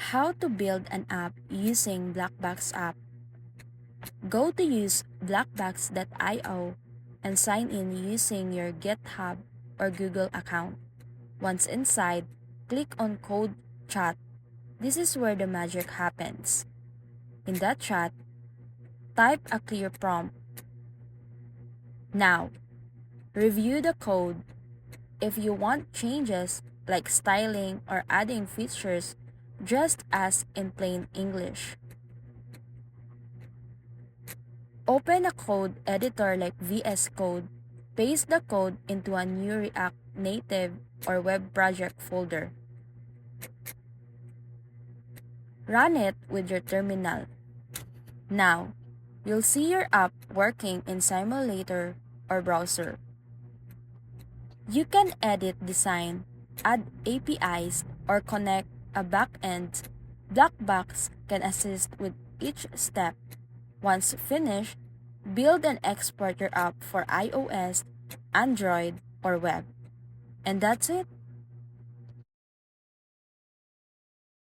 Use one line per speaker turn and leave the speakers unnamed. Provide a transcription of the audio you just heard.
How to build an app using Blackbox app. Go to use blackbox.io and sign in using your GitHub or Google account. Once inside, click on Code Chat. This is where the magic happens. In that chat, type a clear prompt. Now, review the code. If you want changes like styling or adding features, just ask in plain English. Open a code editor like VS Code. Paste the code into a new React Native or web project folder. Run it with your terminal. Now, you'll see your app working in Simulator or browser. You can edit design, add APIs, or connect a backend. Blackbox can assist with each step. Once finished, build and export your app for iOS, Android, or web. And that's it.